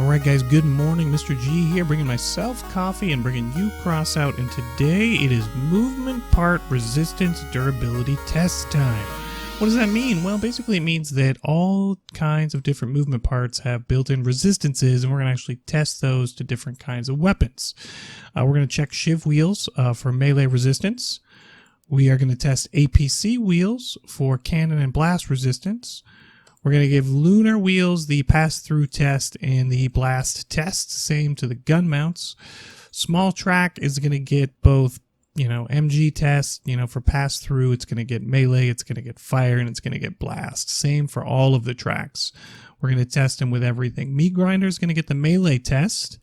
Alright guys, good morning. Mr. G here, bringing myself coffee and bringing you Crossout, and today it is movement part resistance durability test time. What does that mean? Well, basically it means that all kinds of different movement parts have built-in resistances, and we're going to actually test those to different kinds of weapons. We're going to check SHIV wheels for melee resistance. We are going to test APC wheels for cannon and blast resistance. We're going to give Lunar wheels the pass-through test and the blast test, same to the gun mounts. Small track is going to get both, MG test, for pass-through. It's going to get melee, it's going to get fire, and it's going to get blast. Same for all of the tracks. We're going to test them with everything. Meat grinder is going to get the melee test,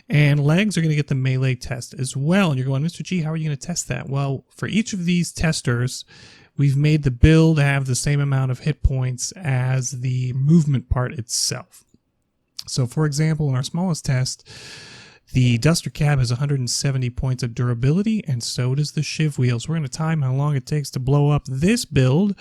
and legs are going to get the melee test as well. And you're going, Mr. G, how are you going to test that? Well, for each of these testers, we've made the build have the same amount of hit points as the movement part itself. So for example, in our smallest test, the Duster Cab has 170 points of durability, and so does the SHIV wheels. We're going to time how long it takes to blow up this build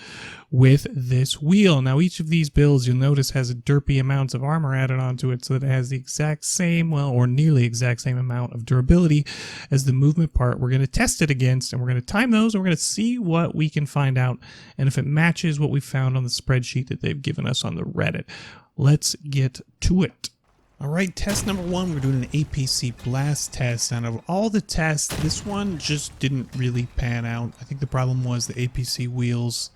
with this wheel. Now each of these builds, you'll notice, has a derpy amounts of armor added onto it, so that it has the exact same, or nearly exact same amount of durability as the movement part we're going to test it against, and we're going to time those, and we're going to see what we can find out, and if it matches what we found on the spreadsheet that they've given us on the Reddit. Let's get to it. Alright, test number one, we're doing an APC blast test. Out of all the tests, this one just didn't really pan out. I think the problem was the APC wheels,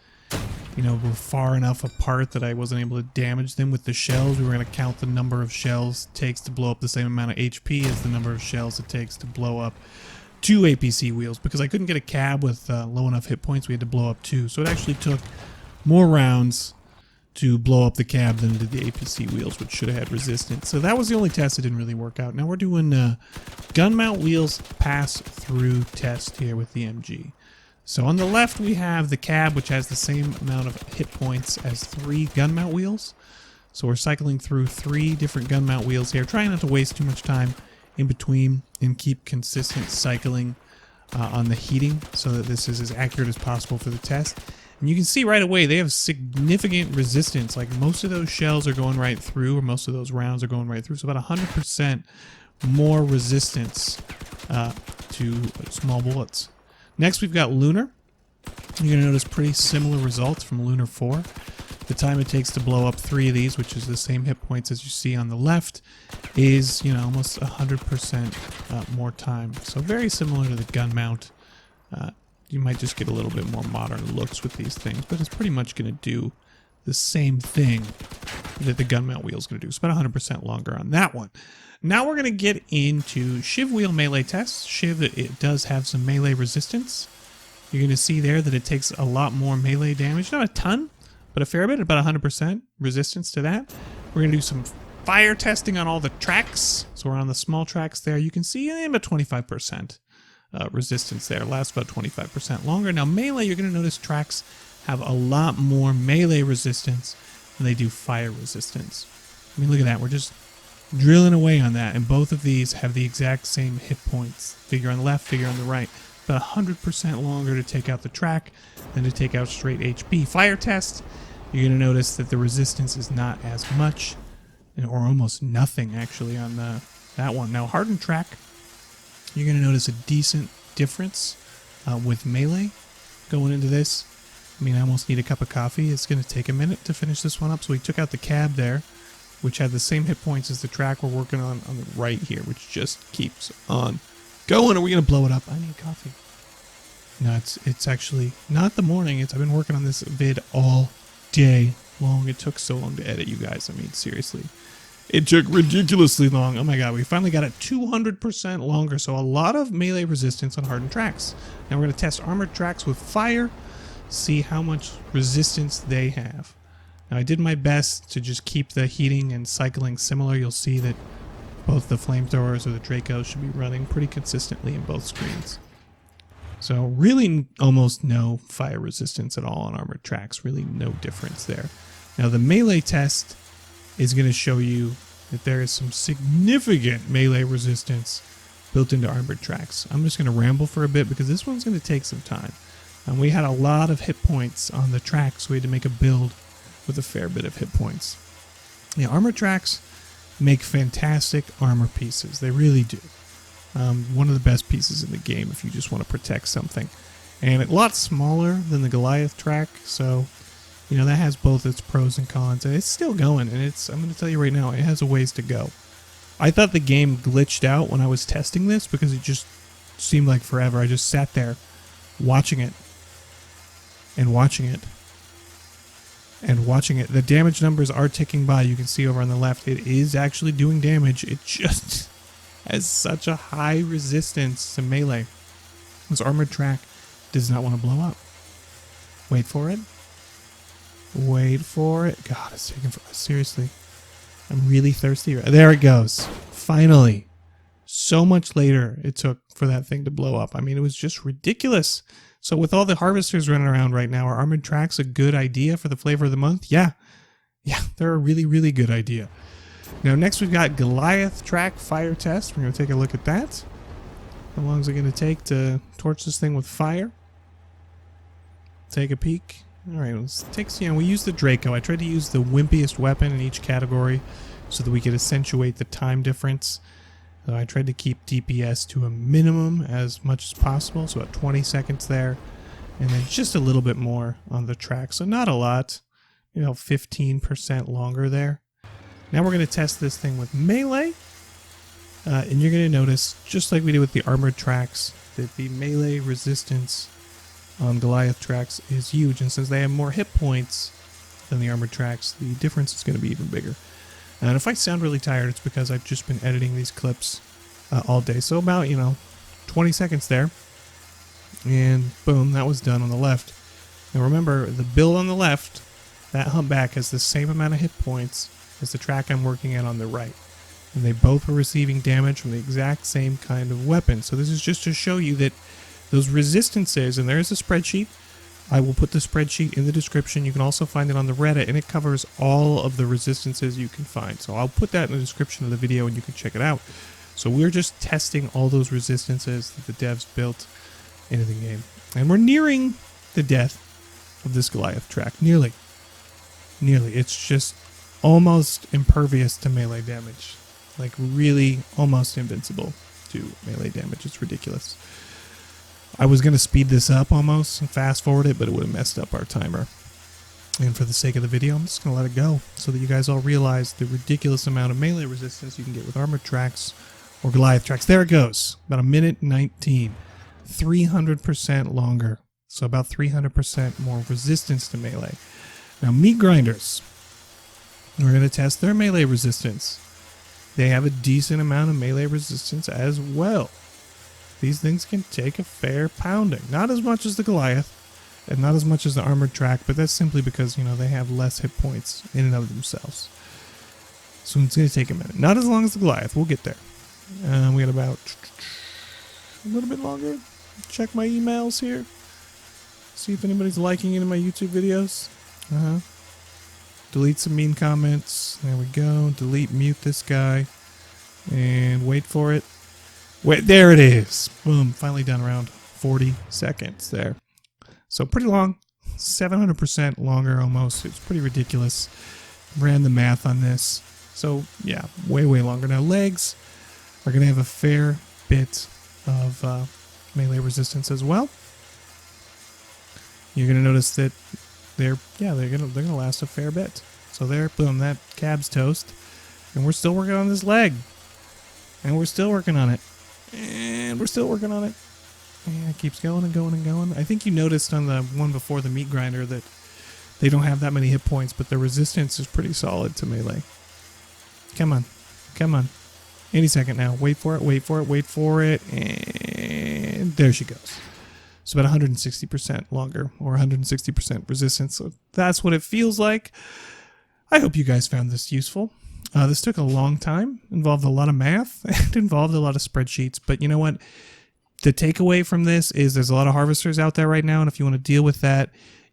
were far enough apart that I wasn't able to damage them with the shells. We were going to count the number of shells it takes to blow up the same amount of HP as the number of shells it takes to blow up two APC wheels. Because I couldn't get a cab with low enough hit points, we had to blow up two. So it actually took more rounds to blow up the cab than did the APC wheels, which should have had resistance. So that was the only test that didn't really work out. Now we're doing gun mount wheels pass-through test here with the MG. So on the left we have the cab, which has the same amount of hit points as 3 gun mount wheels. So we're cycling through 3 different gun mount wheels here, trying not to waste too much time in between and keep consistent cycling on the heating so that this is as accurate as possible for the test. And you can see right away they have significant resistance. Like most of those shells are going right through, or most of those rounds are going right through. So about 100% more resistance to small bullets. Next we've got Lunar. You're going to notice pretty similar results from Lunar 4. The time it takes to blow up 3 of these, which is the same hit points as you see on the left, is almost 100% more time. So very similar to the gun mount. You might just get a little bit more modern looks with these things, but it's pretty much going to do the same thing that the gun mount wheel is going to do. It's about 100% longer on that one. Now we're going to get into SHIV wheel melee tests. SHIV, it does have some melee resistance. You're going to see there that it takes a lot more melee damage. Not a ton, but a fair bit, about 100% resistance to that. We're going to do some fire testing on all the tracks. So we're on the small tracks there. You can see about 25%. Resistance there, lasts about 25% longer. Now melee, you're going to notice tracks have a lot more melee resistance than they do fire resistance. I mean, look at that, we're just drilling away on that, and both of these have the exact same hit points. Figure on the left, figure on the right. About 100% longer to take out the track than to take out straight HP. Fire test, you're going to notice that the resistance is not as much, or almost nothing actually on that one. Now hardened track, you're going to notice a decent difference with melee going into this. I mean, I almost need a cup of coffee. It's going to take a minute to finish this one up. So we took out the cab there, which had the same hit points as the track we're working on the right here, which just keeps on going. Are we going to blow it up? I need coffee. No, it's actually not the morning. I've been working on this vid all day long. It took so long to edit, you guys. I mean, seriously. It took ridiculously long. Oh my god, we finally got it 200% longer, so a lot of melee resistance on hardened tracks. Now we're going to test armored tracks with fire, see how much resistance they have. Now I did my best to just keep the heating and cycling similar. You'll see that both the flamethrowers or the Dracos should be running pretty consistently in both screens. So really almost no fire resistance at all on armored tracks, really no difference there. Now the melee test is going to show you that there is some significant melee resistance built into armored tracks. I'm just going to ramble for a bit because this one's going to take some time. And we had a lot of hit points on the tracks, so we had to make a build with a fair bit of hit points. The armored tracks make fantastic armor pieces. They really do. One of the best pieces in the game if you just want to protect something. And a lot smaller than the Goliath track, so that has both its pros and cons. And it's still going, and I'm going to tell you right now, it has a ways to go. I thought the game glitched out when I was testing this because it just seemed like forever. I just sat there watching it and watching it and watching it. The damage numbers are ticking by. You can see over on the left, it is actually doing damage. It just has such a high resistance to melee. This armored track does not want to blow up. Wait for it. Wait for it. God, it's taking forever. Seriously. I'm really thirsty. There it goes. Finally. So much later it took for that thing to blow up. I mean, it was just ridiculous. So with all the harvesters running around right now, are armored tracks a good idea for the flavor of the month? Yeah. Yeah, they're a really, really good idea. Now, next we've got Goliath track fire test. We're going to take a look at that. How long is it going to take to torch this thing with fire? Take a peek. All right, let's take, we use the Draco. I tried to use the wimpiest weapon in each category so that we could accentuate the time difference. I tried to keep DPS to a minimum as much as possible, so about 20 seconds there, and then just a little bit more on the track, so not a lot, 15% longer there. Now we're going to test this thing with melee, and you're going to notice, just like we did with the armored tracks, that the melee resistance on Goliath tracks is huge, and since they have more hit points than the armored tracks, the difference is going to be even bigger. And if I sound really tired, it's because I've just been editing these clips all day. So about, 20 seconds there. And boom, that was done on the left. Now remember, the build on the left, that humpback has the same amount of hit points as the track I'm working at on the right. And they both are receiving damage from the exact same kind of weapon. So this is just to show you that those resistances, and there's a spreadsheet. I will put the spreadsheet in the description. You can also find it on the Reddit, and it covers all of the resistances you can find. So I'll put that in the description of the video, and you can check it out. So we're just testing all those resistances that the devs built into the game. And we're nearing the death of this Goliath track. Nearly. Nearly. It's just almost impervious to melee damage. Like really almost invincible to melee damage. It's ridiculous. I was going to speed this up almost and fast forward it, but it would have messed up our timer. And for the sake of the video, I'm just going to let it go so that you guys all realize the ridiculous amount of melee resistance you can get with armored tracks or Goliath tracks. There it goes. About 1:19. 300% longer. So about 300% more resistance to melee. Now, meat grinders. We're going to test their melee resistance. They have a decent amount of melee resistance as well. These things can take a fair pounding. Not as much as the Goliath, and not as much as the armored track, but that's simply because, they have less hit points in and of themselves. So it's going to take a minute. Not as long as the Goliath. We'll get there. We got about a little bit longer. Check my emails here. See if anybody's liking any of my YouTube videos. Delete some mean comments. There we go. Delete, mute this guy. And wait for it. Wait, there it is. Boom. Finally done around 40 seconds there. So pretty long. 700% longer almost. It's pretty ridiculous. Ran the math on this. So yeah, way, way longer. Now legs are going to have a fair bit of melee resistance as well. You're going to notice that they're going to last a fair bit. So there, boom, that cab's toast. And we're still working on this leg. And we're still working on it. And we're still working on it. And it keeps going and going and going. I think you noticed on the one before the meat grinder that they don't have that many hit points, but their resistance is pretty solid to melee. Come on. Come on. Any second now. Wait for it, wait for it, wait for it. And there she goes. It's about 160% longer, or 160% resistance. So that's what it feels like. I hope you guys found this useful. This took a long time, involved a lot of math, and involved a lot of spreadsheets. But you know what? The takeaway from this is there's a lot of harvesters out there right now, and if you want to deal with that,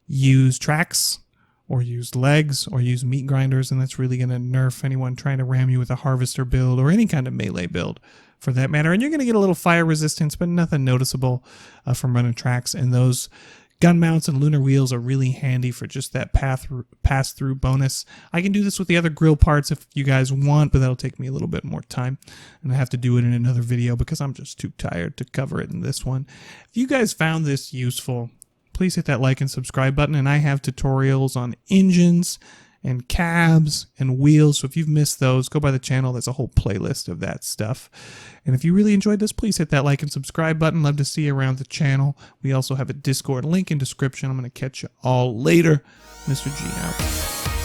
use tracks, or use legs, or use meat grinders, and that's really going to nerf anyone trying to ram you with a harvester build, or any kind of melee build, for that matter. And you're going to get a little fire resistance, but nothing noticeable from running tracks, and those Gun mounts and lunar wheels are really handy for just that pass-through bonus. I can do this with the other grill parts if you guys want, but that'll take me a little bit more time. And I have to do it in another video because I'm just too tired to cover it in this one. If you guys found this useful, please hit that like and subscribe button. And I have tutorials on engines and cabs and wheels. So if you've missed those, go by the channel. There's a whole playlist of that stuff. And if you really enjoyed this, please hit that like and subscribe button. Love to see you around the channel. We also have a Discord link in description. I'm going to catch you all later. Mr. G out.